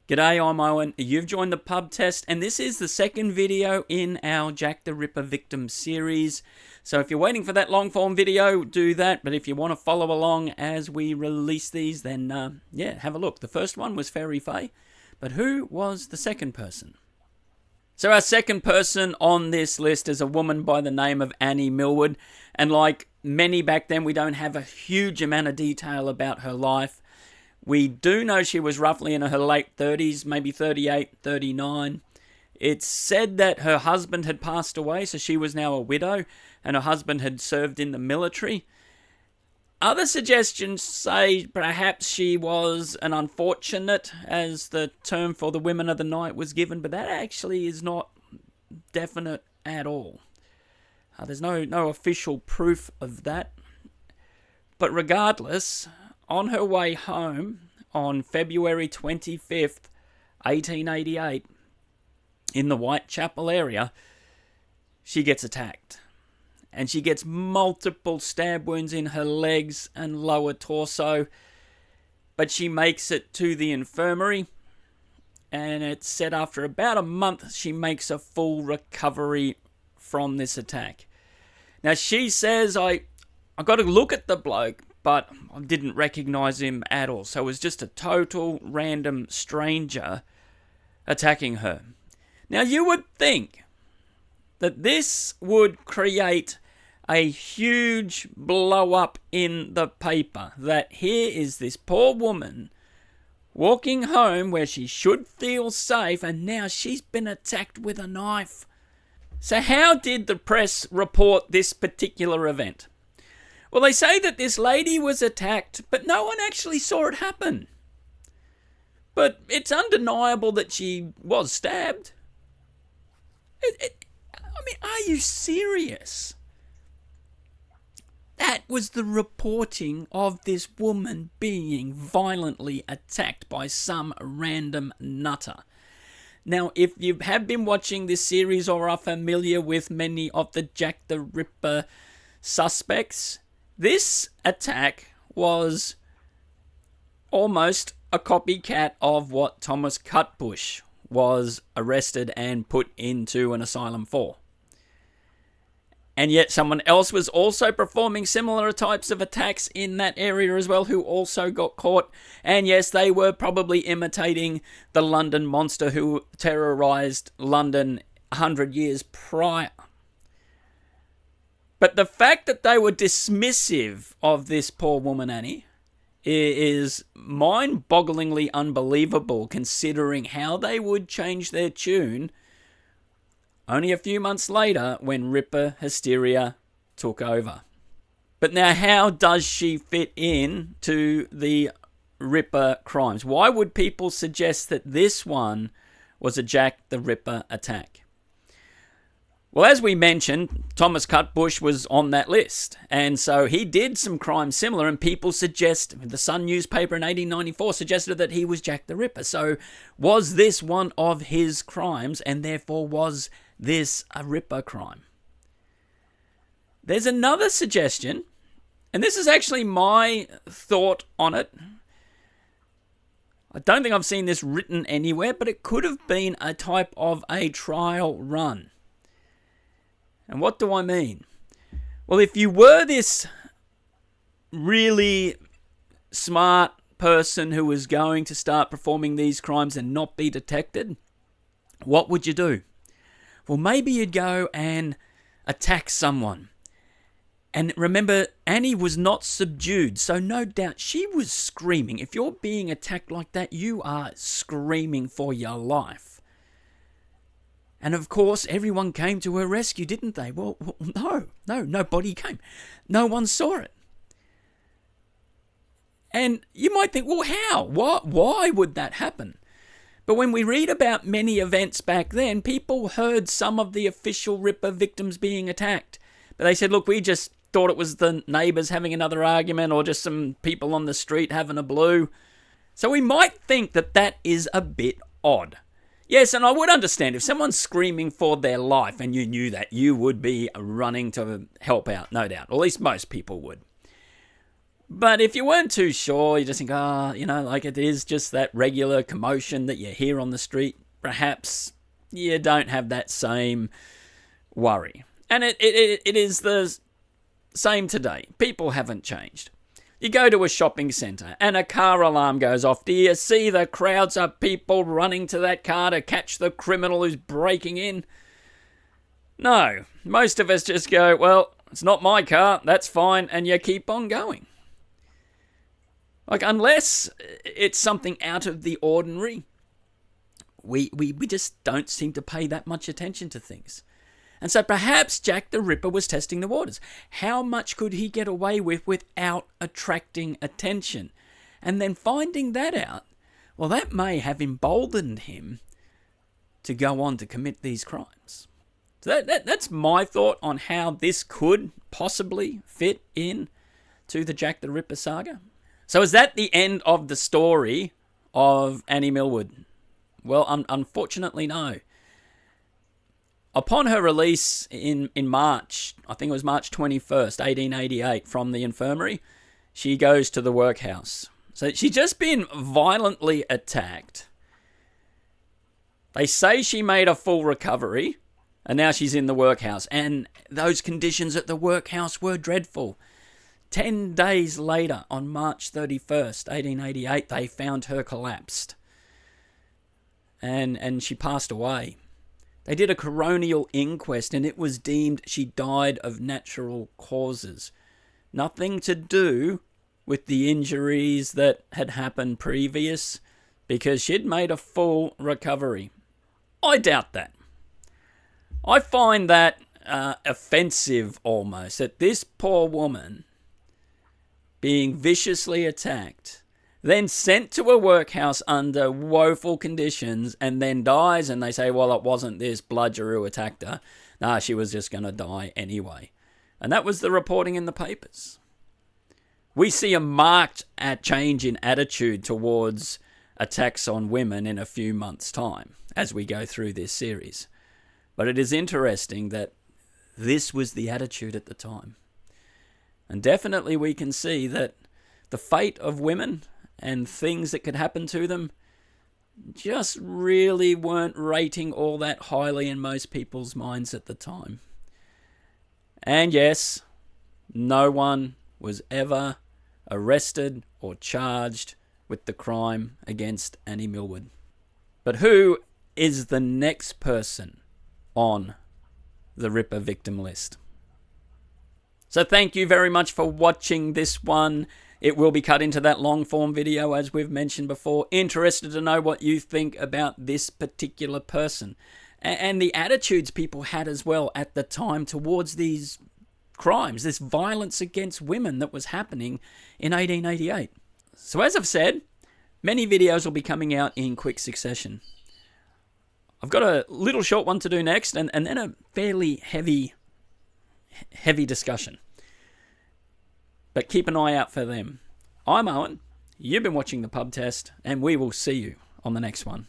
G'day, I'm Owen. You've joined the pub test, and this is the second video in our Jack the Ripper victim series. So if you're waiting for that long form video, do that. But if you want to follow along as we release these, then have a look. The first one was Fairy Faye, but who was the second person? So our second person on this list is a woman by the name of Annie Millwood. And like many back then, we don't have a huge amount of detail about her life. We do know she was roughly in her late 30s, maybe 38, 39. It's said that her husband had passed away, so she was now a widow, and her husband had served in the military. Other suggestions say perhaps she was an unfortunate, as the term for the women of the night was given, but that actually is not definite at all. There's no official proof of that. But regardless, on her way home on February 25th, 1888, in the Whitechapel area, she gets attacked. And she gets multiple stab wounds in her legs and lower torso. But she makes it to the infirmary. And it's said after about a month, she makes a full recovery from this attack. Now, she says, I got to look at the bloke, but I didn't recognize him at all. So it was just a total random stranger attacking her. Now, you would think that this would create a huge blow up in the paper, that here is this poor woman walking home where she should feel safe, and now she's been attacked with a knife. So how did the press report this particular event? Well, they say that this lady was attacked, but no one actually saw it happen. But it's undeniable that she was stabbed. Are you serious? That was the reporting of this woman being violently attacked by some random nutter. Now, if you have been watching this series or are familiar with many of the Jack the Ripper suspects, this attack was almost a copycat of what Thomas Cutbush was arrested and put into an asylum for. And yet someone else was also performing similar types of attacks in that area as well, who also got caught. And yes, they were probably imitating the London monster who terrorized London 100 years prior. But the fact that they were dismissive of this poor woman, Annie, is mind-bogglingly unbelievable, considering how they would change their tune only a few months later when Ripper hysteria took over. But now, how does she fit in to the Ripper crimes? Why would people suggest that this one was a Jack the Ripper attack? Well, as we mentioned, Thomas Cutbush was on that list. And so he did some crimes similar, and people suggest, the Sun newspaper in 1894 suggested that he was Jack the Ripper. So was this one of his crimes, and therefore was this a Ripper crime? There's another suggestion, and this is actually my thought on it. I don't think I've seen this written anywhere, but it could have been a type of a trial run. And what do I mean? Well, if you were this really smart person who was going to start performing these crimes and not be detected, what would you do? Well, maybe you'd go and attack someone. And remember, Annie was not subdued, so no doubt she was screaming. If you're being attacked like that, you are screaming for your life. And of course, everyone came to her rescue, didn't they? Well, no, nobody came. No one saw it. And you might think, well, how? Why would that happen? But when we read about many events back then, people heard some of the official Ripper victims being attacked. But they said, look, we just thought it was the neighbours having another argument, or just some people on the street having a blue. So we might think that that is a bit odd. Yes, and I would understand if someone's screaming for their life and you knew that, you would be running to help out, no doubt. Or at least most people would. But if you weren't too sure, you just think, like it is just that regular commotion that you hear on the street, perhaps you don't have that same worry. And it is the same today. People haven't changed. You go to a shopping centre and a car alarm goes off. Do you see the crowds of people running to that car to catch the criminal who's breaking in? No. Most of us just go, well, it's not my car, that's fine, and you keep on going. Like, unless it's something out of the ordinary, we just don't seem to pay that much attention to things. And so perhaps Jack the Ripper was testing the waters. How much could he get away with without attracting attention? And then finding that out, well, that may have emboldened him to go on to commit these crimes. So that's my thought on how this could possibly fit in to the Jack the Ripper saga. So is that the end of the story of Annie Millwood? Well, unfortunately, no. Upon her release in March, I think it was March 21st, 1888, from the infirmary, she goes to the workhouse. So she's just been violently attacked. They say she made a full recovery, and now she's in the workhouse. And those conditions at the workhouse were dreadful. 10 days later, on March 31st, 1888, they found her collapsed. And she passed away. They did a coronial inquest and it was deemed she died of natural causes. Nothing to do with the injuries that had happened previous, because she'd made a full recovery. I doubt that. I find that offensive almost, that this poor woman being viciously attacked, then sent to a workhouse under woeful conditions, and then dies, and they say, well, it wasn't this bludger who attacked her. Nah, she was just going to die anyway. And that was the reporting in the papers. We see a marked change in attitude towards attacks on women in a few months' time as we go through this series. But it is interesting that this was the attitude at the time. And definitely we can see that the fate of women and things that could happen to them just really weren't rating all that highly in most people's minds at the time. And yes, no one was ever arrested or charged with the crime against Annie Millwood. But who is the next person on the Ripper victim list? So thank you very much for watching this one. It will be cut into that long form video, as we've mentioned before. Interested to know what you think about this particular person and the attitudes people had as well at the time towards these crimes, this violence against women that was happening in 1888. So as I've said, many videos will be coming out in quick succession. I've got a little short one to do next, and then a fairly heavy discussion. But keep an eye out for them. I'm Owen. You've been watching the Pub Test, and we will see you on the next one.